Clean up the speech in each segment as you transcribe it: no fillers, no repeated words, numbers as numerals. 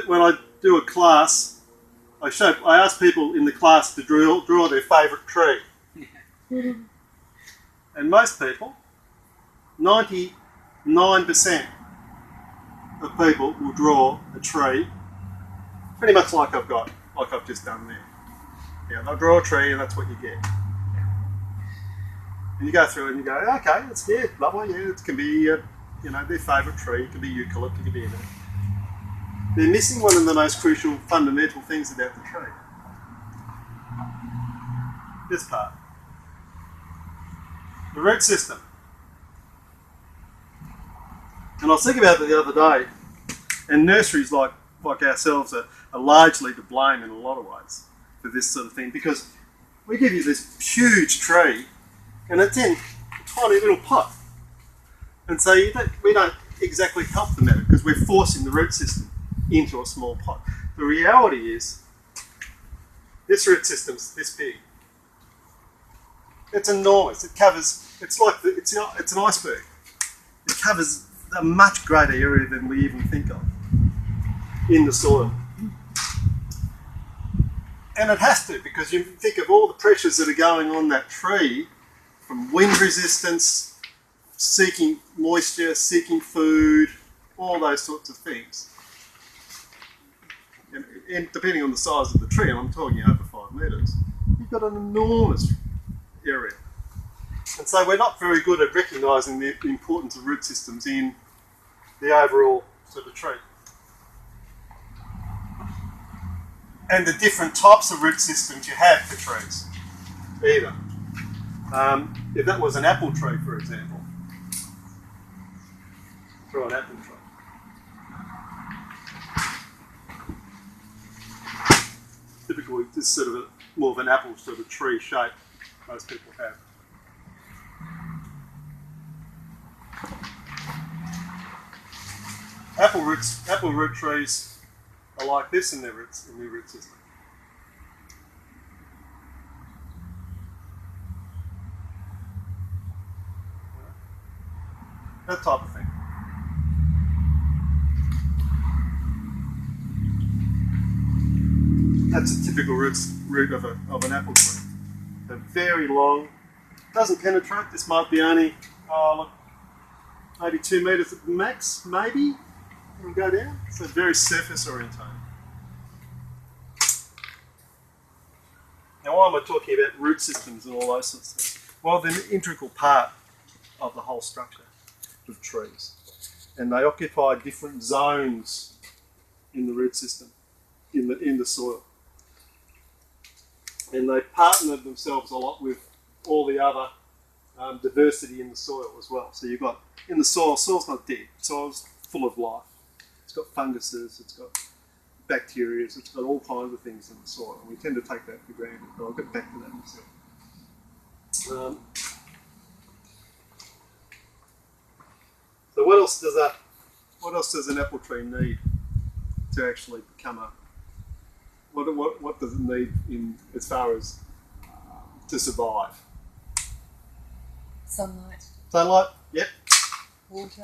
when I do a class, I ask people in the class to draw their favourite tree. And most people, 99% of people will draw a tree pretty much like I've just done there. Yeah, they'll draw a tree and that's what you get. And you go through and you go, okay, it's lovely, it can be their favourite tree, it can be eucalypt, it can be anything. They're missing one of the most crucial fundamental things about the tree. This part. The root system. And I was thinking about it the other day, and nurseries like ourselves are largely to blame in a lot of ways for this sort of thing, because we give you this huge tree and it's in a tiny little pot. And so we don't exactly help them at it because we're forcing the root system into a small pot. The reality is, this root system's this big. It's enormous. It covers. It's an iceberg. It covers a much greater area than we even think of in the soil. And it has to, because you think of all the pressures that are going on that tree, from wind resistance, seeking moisture, seeking food, all those sorts of things. And depending on the size of the tree, and I'm talking over 5 metres, you've got an enormous area. And so we're not very good at recognising the importance of root systems in the overall sort of tree. And the different types of root systems you have for trees, either. If that was an apple tree, for example, draw an apple tree. Typically, this is sort of more of an apple sort of tree shape most people have. Apple root trees are like this in their root system. That type of thing. That's a typical root of an apple tree. They're very long, doesn't penetrate. This might be only maybe 2 metres at the max, maybe. And go down. So very surface orientated. Now, why am I talking about root systems and all those sorts of things? Well, they're an integral part of the whole structure of trees, and they occupy different zones in the root system, in the soil, and they partner themselves a lot with all the other diversity in the soil as well. So you've got in the soil's not dead. Soil's full of life. It's got funguses, it's got bacteria, it's got all kinds of things in the soil, and we tend to take that for granted, but I'll get back to that in a second. So what else does an apple tree need to actually become what does it need in as far as to survive? Sunlight. Sunlight, yep. Water.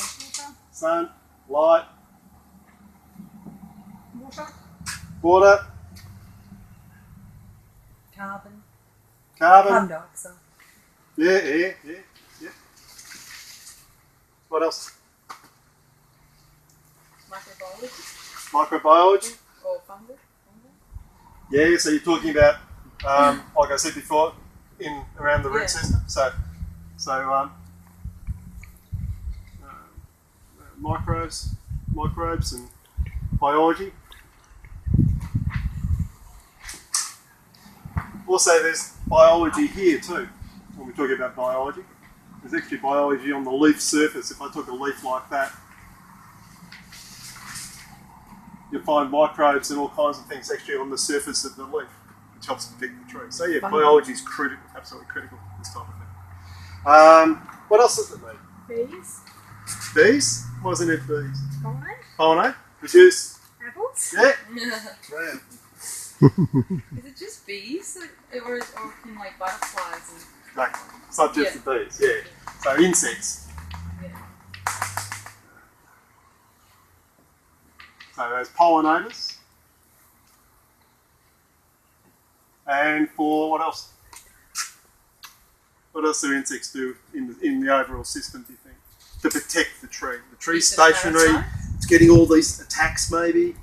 Sun, light. Water. Carbon. Carbon dioxide. Yeah. What else? Microbiology. Or fungi. Yeah, so you're talking about, like I said before, around the root system. So microbes and biology. Also, there's biology here too, when we're talking about biology. There's actually biology on the leaf surface. If I took a leaf like that, you'll find microbes and all kinds of things actually on the surface of the leaf, which helps protect the tree. So yeah, biology is critical, absolutely critical for this type of thing. What else does it need? Bees. Bees? Why isn't it bees? Pollinate. Produce? Apples. Yeah. Brilliant. Is it just bees, or can like butterflies and? Exactly. It's not just the bees. Yeah. So insects. Yeah. So those pollinators. And for what else? What else do insects do in the overall system, do you think? To protect the tree. The tree's stationary. It's getting all these attacks, maybe.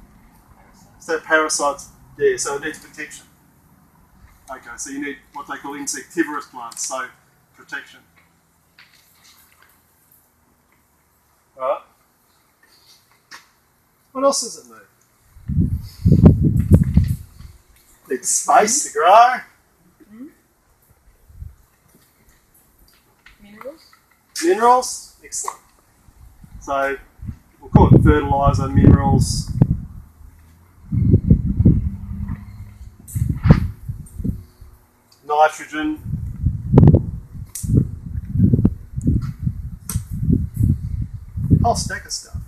So parasites, yeah, so it needs protection. Okay, so you need what they call insectivorous plants, so protection. Right. What else does it need? Needs space to grow. Minerals? Minerals, excellent. So we'll call it fertiliser, minerals. Nitrogen. Whole stack of stuff.